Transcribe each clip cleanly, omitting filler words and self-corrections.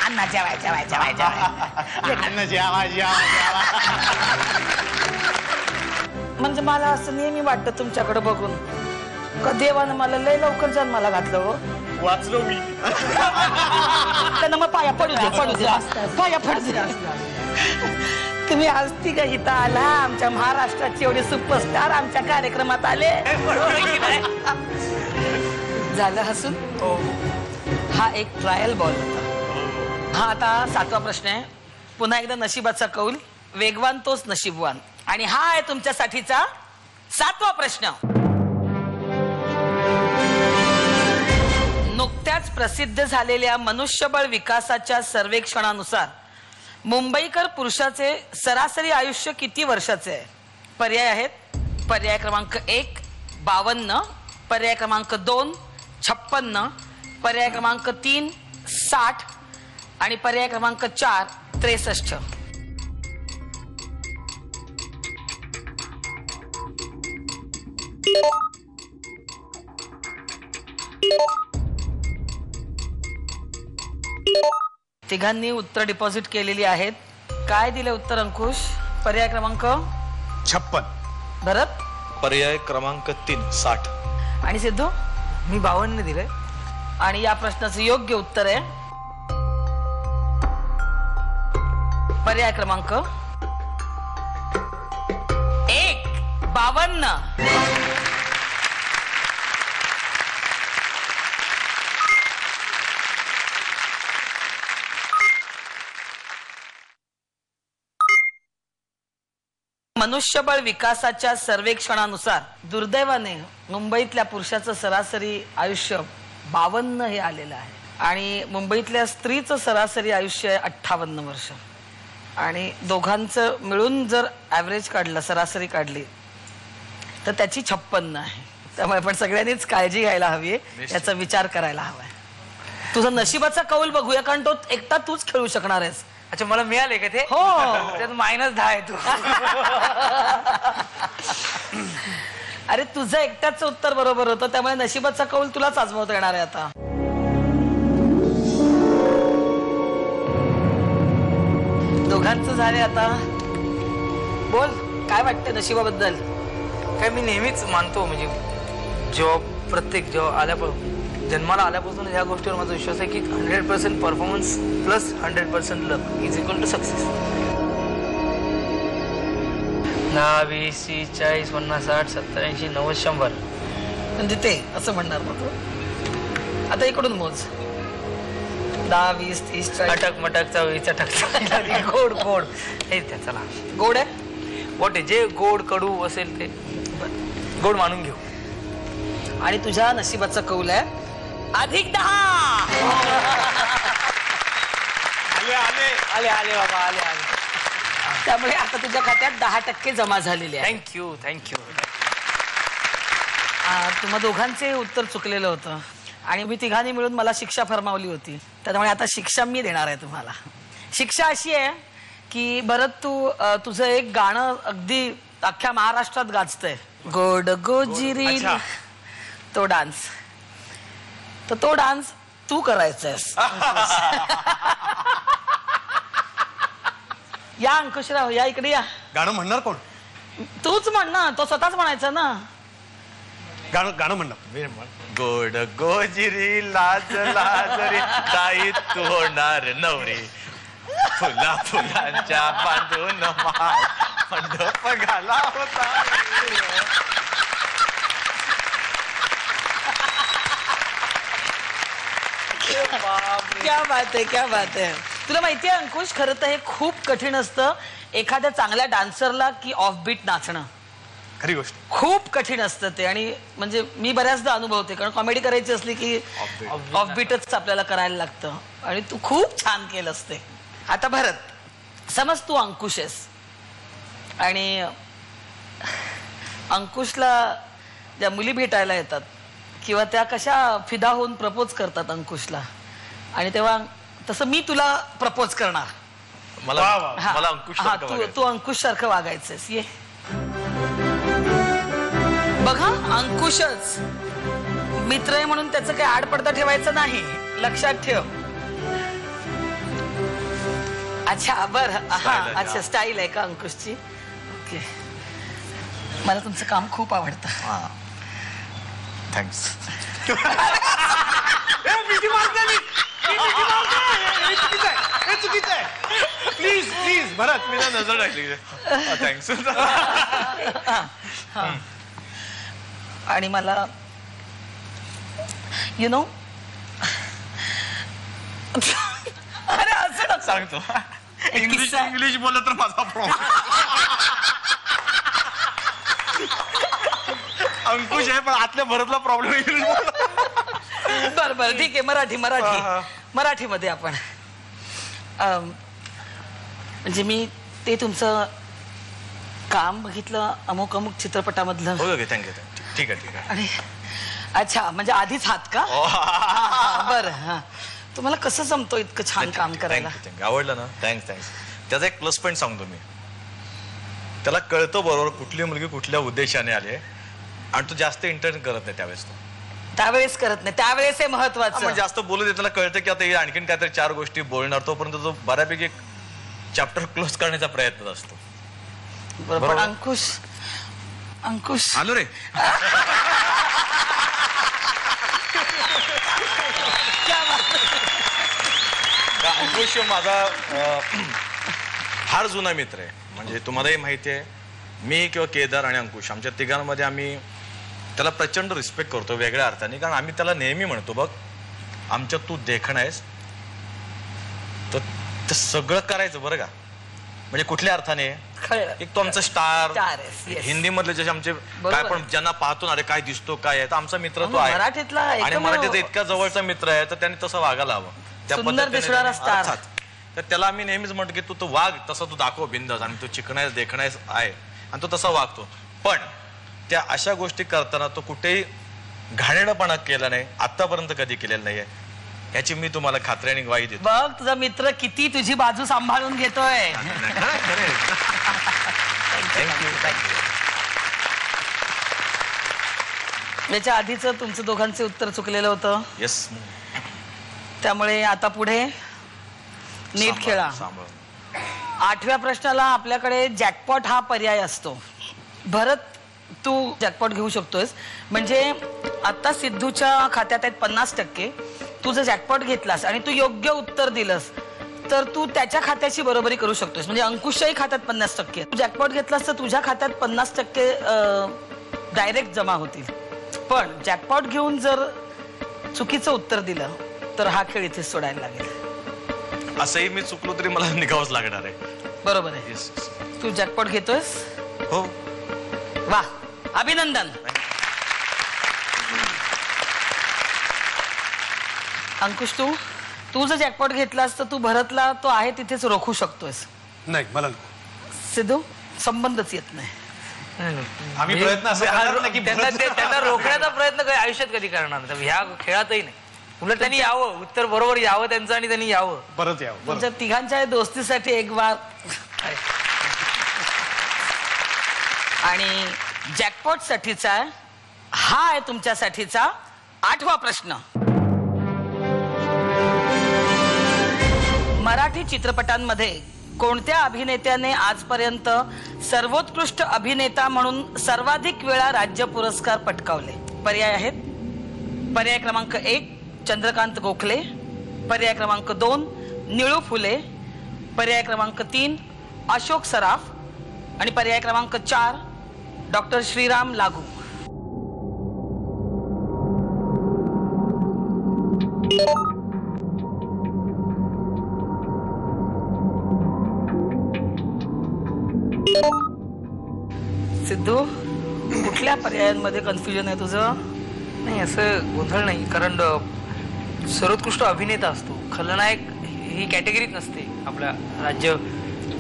अण्णा जेवाय जेवाय जेवाय जेवाय अण्णा जेवा जेवा जेवा. म्हणजे मला असं नेहमी वाटतं तुमच्याकडे बघून का देवानं मला लय लवकर जन्माला घातलं हो. वाचलो मी. त्यांना मग पाया पडू दे पडू दे पाया पडू दे. तुम्ही आज तिघ इथं आला आमच्या महाराष्ट्राचे एवढे सुपरस्टार आमच्या कार्यक्रमात आले. झालं हसून. हा एक ट्रायल बॉल होता. हा आता 7वा प्रश्न आहे. पुन्हा एकदा नशिबाचा कौल. वेगवान तोच नशीबवान. आणि हा आहे तुमच्यासाठीचा 7वा प्रश्न. नुकत्याच प्रसिद्ध झालेल्या मनुष्यबळ विकासाच्या सर्वेक्षणानुसार मुंबईकर पुरुषाचे सरासरी आयुष्य किती वर्षाचे आहे? पर्याय आहेत. पर्याय क्रमांक 1 52, पर्याय क्रमांक 2 56, पर्याय क्रमांक 3 60 आणि पर्याय क्रमांक 4 63. तिघांनी उत्तर डिपॉझिट केलेली आहेत. काय दिले उत्तर अंकुश? पर्याय क्रमांक 56. भरत? पर्याय क्रमांक 3 60. आणि सिद्धू? मी 52 दिले. आणि या प्रश्नाचं योग्य उत्तर आहे पर्याय क्रमांक 1 52. मनुष्यबळ विकासाच्या सर्वेक्षणानुसार दुर्दैवाने मुंबईतल्या पुरुषाचं सरासरी आयुष्य 52 हे आलेलं आहे. आणि मुंबईतल्या स्त्रीचं सरासरी आयुष्य आहे 58 वर्ष. आणि दोघांचं मिळून जर ॲव्हरेज काढलं, सरासरी काढली तर त्याची 56 आहे. त्यामुळे पण सगळ्यांनीच काळजी घ्यायला हवी आहे, याचा विचार करायला हवाय. तुझा नशिबाचा कौल बघूया, कारण तो एकटा तूच खेळू शकणार आहेस. अच्छा, मला मिळाले का ते? हो. त्यात -10 आहे तू. अरे तुझं एकट्याचं उत्तर बरोबर होतं, त्यामुळे नशिबाचा कौल तुलाच आजमावता येणार आहे आता. दोघांचं झाले आता. बोल, काय वाटतं नशिबाबद्दल? काय मी नेहमीच मानतो, म्हणजे जेव्हा आल्यापासून जन्माला आल्यापासून ह्या गोष्टीवर माझा विश्वास आहे की 100% performance plus 100% luck is equal to success. 10 20 30 40 50 60 70 80 90 100. म्हणजे ते असं म्हणणार मग तू. आता इकडून मोज. 10 20 30 40. अटक मटकचा वेळीचा टकचा गोड गोड हे चला गोड आहे. गोड जे गोड कडू असेल ते गोड मानून घेऊ. आणि तुझ्या नशिबाचा कौल आहे +10. आले बाबा आले. त्यामुळे आता तुझ्या खात्यात 10% जमा झालेले आहे. थँक्यू. तुम्हा दोघांचे उत्तर चुकलेलं होतं आणि मी तिघांनी मिळून मला शिक्षा फरमावली होती. त्यामुळे आता शिक्षा मी देणार आहे तुम्हाला. शिक्षा अशी आहे की भरत, तू तुझं एक गाणं अगदी अख्ख्या महाराष्ट्रात गाजतंय, गोड गोजिरी, तो डान्स. तर तो डान्स तू करायचास. या अंकुशराव, या इकडे या. गाणं म्हणणार कोण? तूच म्हण ना, तो स्वतःच म्हणायचा ना. गाणं म्हणणार. गोड गोजिरी लाज लाजरी ताई तू होणार नवरी, फुला फुलांच्या बांधून मंडप घाला होता. क्या बात आहे. तुला माहितीये अंकुश, खरं तर हे खूप कठीण असतं एखाद्या चांगल्या डान्सरला की ऑफबीट नाचणं. खरी गोष्ट. खूप कठीण असतं ते. आणि म्हणजे मी बऱ्याचदा अनुभवते, कारण कॉमेडी करायची असली की ऑफबीटच आपल्याला करायला लागतं. आणि तू खूप छान केलं असते. आता भरत, समज तू अंकुश आहेस आणि अंकुशला ज्या मुली भेटायला येतात किंवा त्या कशा फिदा होऊन प्रपोज करतात अंकुशला, आणि तेव्हा तसं मी तुला प्रपोज करणार. मला अंकुश तू अंकुश सारखं वागायचंस. ये बघा, अंकुशच मित्र आहे म्हणून त्याचं काही आडपडदा ठेवायचं नाही, लक्षात ठेव. अच्छा बरं हा Style आहे, अच्छा स्टाईल आहे का अंकुशची ओके मला तुमचं काम खूप आवडतं हा थँक्स. चुकीचं आहे प्लीज प्लीज भरत मी ना नजर टाकली थँक्स. आणि मला यु नो अरे असं नको. सांगतो एक किस्सा- इंग्लिश बोललं तर माझा प्रॉब्लेम. अंकुश आहे पण आतल्या भरतला प्रॉब्लेम इंग्लिश बोल. बरं बरं ठीक आहे मराठी मराठीमध्ये आपण म्हणजे मी ते तुमचं काम बघितलं अमुक अमुक चित्रपटामधलं ओके थँक्यू ठीक आहे. आणि अच्छा म्हणजे आधीच हात का बरं हा तुम्हाला कसं जमतो इतकं छान काम करायला थँक्यू आवडलं ना थँक्स. त्याचा एक प्लस पॉईंट सांगतो मी. त्याला कळतं बरोबर कुठली मुलगी कुठल्या उद्देशाने आली आहे आणि तो जास्त इंटरेस्ट करत नाही त्यावेळेस. त्यावेळेस करत नाही त्यावेळेस हे महत्वाचं आपण जास्त बोलू दे त्याला कळतं की आता हे आणखीन काहीतरी 4 गोष्टी बोलणार तोपर्यंत तो बऱ्यापैकी चॅप्टर क्लोज करण्याचा प्रयत्न असतो. बरोबर पण अंकुश आलो रे. अंकुश माझा फार जुना मित्र आहे. म्हणजे तुम्हालाही माहिती आहे मी किंवा केदार आणि अंकुश आमच्या तिघांमध्ये आम्ही त्याला प्रचंड रिस्पेक्ट करतो वेगळ्या अर्थाने. कारण आम्ही त्याला नेहमी म्हणतो बघ आमच्या तू देखण आहेस तर ते सगळं करायचं बरं का. म्हणजे कुठल्या अर्थाने एक तो आमचा स्टार हिंदी मधले जसे आमचे काय पण ज्यांना पाहतो ना रे काय दिसतो काय आहे तर आमचा मित्र तो आहे मराठीतला आणि मराठीचा इतका जवळचा मित्र आहे तर त्याने तसं वागायला हवं. त्या पद्धतीने तर त्याला आम्ही नेहमीच म्हणतो की तू वाग तसा तू दाखव बिंदास आणि तू चिकणायस देखणायस आहे आणि तो तसा वागतो. पण त्या अशा गोष्टी करताना तो कुठेही घाणेरडपणा केला नाही आतापर्यंत कधी केलेला नाहीये याची मी तुम्हाला खात्री आणि ग्वाही देतो. बघ तुझा मित्र किती तुझी बाजू सांभाळून घेतोय. याच्या आधीच तुमचं दोघांचे उत्तर चुकलेलं होतं. येस त्यामुळे आता पुढे नीट खेळा. 8व्या प्रश्नाला आपल्याकडे जॅकपॉट हा पर्याय असतो. भरत तू जॅकपॉट घेऊ शकतोस म्हणजे आता सिद्धूच्या खात्यात आहेत 50%. तू जर जॅकपॉट घेतलास आणि तू योग्य उत्तर दिलंस तर तू त्याच्या खात्याची बरोबरी करू शकतोस. म्हणजे अंकुशच्याही खात्यात 50%. तू जॅकपॉट घेतलास तर तुझ्या खात्यात 50% डायरेक्ट जमा होतील. पण जॅकपॉट घेऊन जर चुकीचं उत्तर दिलं तर हा खेळ इथे सोडायला लागेल. असंही मी चुकलो तरी मला निघावंच लागणार आहे. बरोबर आहे. तू जॅकपॉट घेतोयस. हो वा अभिनंदन. अंकुश तू जर जॅकपॉट घेतलास तर तू भरतला तो आहे तिथेच रोखू शकतोस. नाही मला सिद्धू संबंधच येत नाही. आम्ही प्रयत्न असं करणार नाही की त्यांना रोखण्याचा प्रयत्न आयुष्यात कधी करणार नाही. ह्या खेळातही नाही. उलट त्यांनी यावं उत्तर बरोबर यावं त्यांचं आणि त्यांनी यावं परत यावं. तुमच्या तिघांच्या दोस्तीसाठी एक बार. आणि जॅकपॉट साठीचा हा आहे तुमच्यासाठीचा 8वा प्रश्न. मराठी चित्रपटांमध्ये कोणत्या अभिनेत्याने आजपर्यंत सर्वोत्कृष्ट अभिनेता म्हणून सर्वाधिक वेळा राज्य पुरस्कार पटकावले? पर्याय आहेत. पर्याय क्रमांक 1 चंद्रकांत गोखले, पर्याय क्रमांक 2 निळू फुले, पर्याय क्रमांक 3 अशोक सराफ आणि पर्याय क्रमांक 4 डॉक्टर श्रीराम लागू. सिद्धू कुठल्या पर्यायांमध्ये कन्फ्युजन आहे तुझं? नाही असं गोंधळ नाही कारण सर्वोत्कृष्ट अभिनेता असतो. खलनायक ही कॅटेगरीच नसते आपल्या राज्य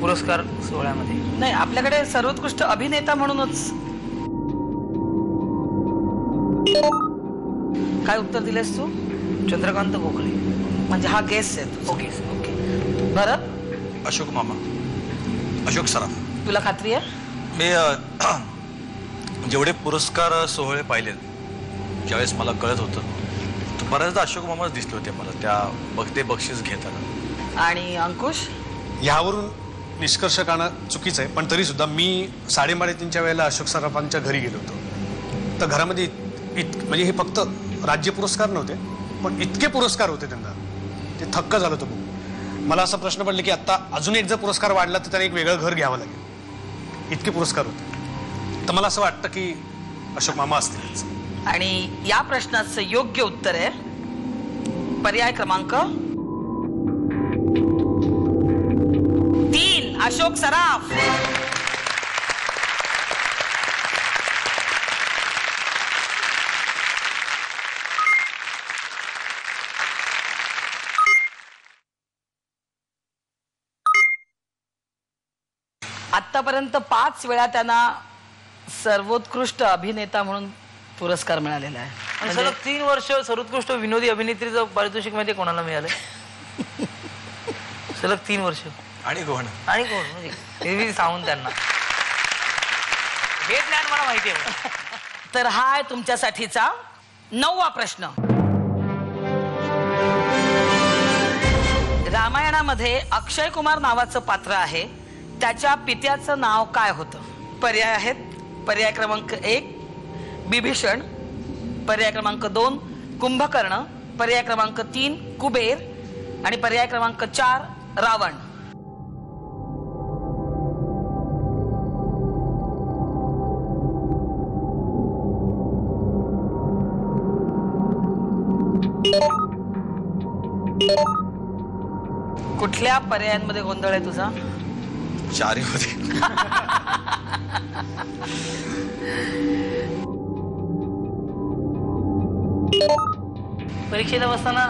पुरस्कार सोहळ्यामध्ये. नाही आपल्याकडे सर्वोत्कृष्ट अभिनेता म्हणूनच. काय उत्तर दिलेस तू? चंद्रकांत गोखले. म्हणजे हा गेस आहे. Okay okay. भरत अशोक मामा अशोक सराफ. तुला खात्री आहे? मी जेवढे पुरस्कार सोहळे पाहिलेत ज्यावेळेस मला कळत होतं तर बऱ्याचदा अशोक मामाच दिसले होते मला त्या बघते बक्षीस घेताना. आणि अंकुश ह्यावरून निष्कर्ष काढणं चुकीचं आहे, पण तरी सुद्धा मी 3:30च्या वेळेला अशोक सराफांच्या घरी गेलो होतो. तर घरामध्ये म्हणजे हे फक्त राज्य पुरस्कार नव्हते, पण इतके पुरस्कार होते त्यांना, ते थक्क झालं होतं बघून. मला असा प्रश्न पडला की आता अजून एक जर पुरस्कार वाढला तर त्याने एक वेगळं घर घ्यावं लागेल, इतके पुरस्कार होते. तर मला असं वाटतं की अशोक मामा असतीलच. आणि या प्रश्नाचं योग्य उत्तर आहे पर्याय क्रमांक 3, अशोक सराफ. आतापर्यंत 5 वेळा त्यांना सर्वोत्कृष्ट अभिनेता म्हणून पुरस्कार मिळालेला आहे. आणि सलग 3 वर्ष सर्वोत्कृष्ट विनोदी अभिनेत्रीचं पारितोषिक माहिती कोणाला मिळालं? सलग 3 वर्ष. आणि कोण म्हणजे हे मी सांगून त्यांना हे ज्ञान मला माहिती आहे. तर हा आहे तुमच्यासाठीचा 9वा प्रश्न. रामायणामध्ये अक्षय कुमार नावाचं पात्र आहे, त्याच्या पित्याचं नाव काय होतं? पर्याय आहेत. पर्याय क्रमांक 1 बिभीषण, पर्याय क्रमांक 2 कुंभकर्ण, पर्याय क्रमांक 3 कुबेर आणि पर्याय क्रमांक 4 रावण. कुठल्या पर्यायांमध्ये गोंधळ आहे तुझा? 4 होते. परीक्षेला बसताना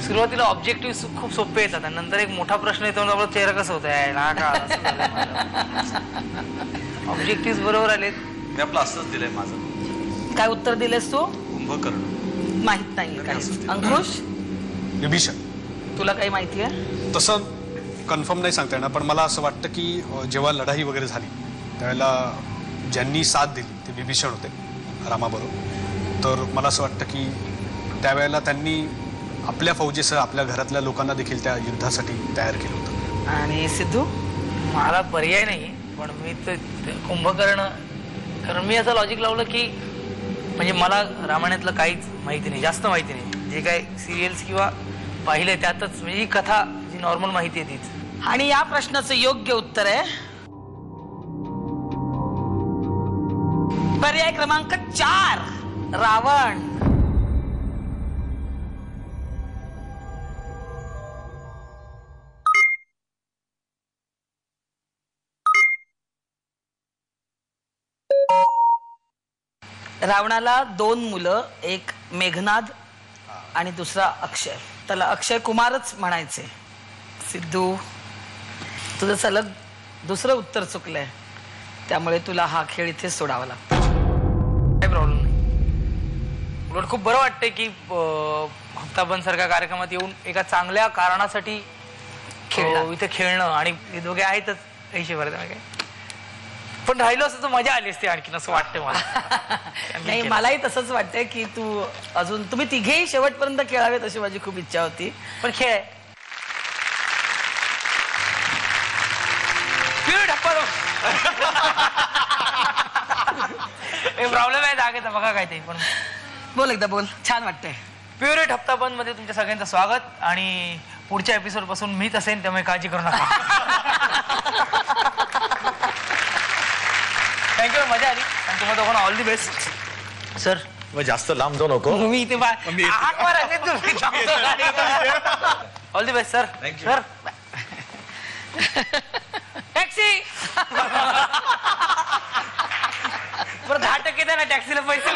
सुरुवातीला ऑब्जेक्टिव्ह खूप सोपे येतात आणि नंतर एक मोठा प्रश्न येतो आपला चेहरा कसं होत आहे ऑब्जेक्टिव्ह बरोबर आलेत. मी आपलं असंच दिलंय माझं. काय उत्तर दिलेस तू? कुंभकर्ण. माहित नाही काही. अंकुश, विभीषण. तुला काही माहिती आहे? तसं कन्फर्म नाही सांगता येणार, पण मला असं वाटतं की जेव्हा लढाई वगैरे झाली त्यावेळेला ज्यांनी साथ दिली ते विभीषण होते रामाबरोबर. तर मला असं वाटतं की त्यावेळेला त्यांनी आपल्या फौजेसह आपल्या घरातल्या लोकांना देखील त्या युद्धासाठी तयार केलं होतं. आणि सिद्धू? मला पर्याय नाही, पण मी तर कुंभकर्ण, कारण मी असं लॉजिक लावलं की म्हणजे मला रामायणातलं काहीच माहिती नाही, जास्त माहिती नाही. जे काय सिरियल्स किंवा पाहिले त्यातच म्हणजे ही कथा जी नॉर्मल माहिती आहे तीच. आणि या प्रश्नाचं योग्य उत्तर आहे पर्याय क्रमांक 4 रावण. रावणाला 2 मुलं, एक मेघनाद आणि दुसरा अक्षय. त्याला अक्षय कुमारच म्हणायचे. सिद्धू, तुझं सलग दुसरं उत्तर चुकलंय, त्यामुळे तुला हा खेळ इथेच सोडावा लागतो. काही प्रॉब्लेम नाही. उलट खूप बरं वाटतंय की हप्ताबंद सारख्या कार्यक्रमात येऊन एका चांगल्या कारणासाठी इथे खेळणं. आणि हे दोघे आहेतच ऐशी बरं काय, पण राहिलो असं तर मजा आली असते आणखीन, असं वाटतंय मला. नाही, मलाही तसंच वाटतंय की तुम्ही तिघेही शेवटपर्यंत खेळावेत अशी माझी खूप इच्छा होती, पण खेळ आहे. प्रॉब्लेम आहे जागेचा, बघा काय ते. पण बोल एकदा बोल, छान वाटतंय. प्युअर हप्ताबंद मध्ये तुमच्या सगळ्यांचं स्वागत. आणि पुढच्या एपिसोड पासून मीच असेन, त्यामुळे काळजी करू नका. थँक्यू, मजा आली. आणि तुम्हाला दोघांना ऑल दी बेस्ट. सर मग जास्त लांब जाऊ नको. मी इथे all the best sir. Thank you. Sir taxi बरं 10% द्या ना, टॅक्सीला पैसे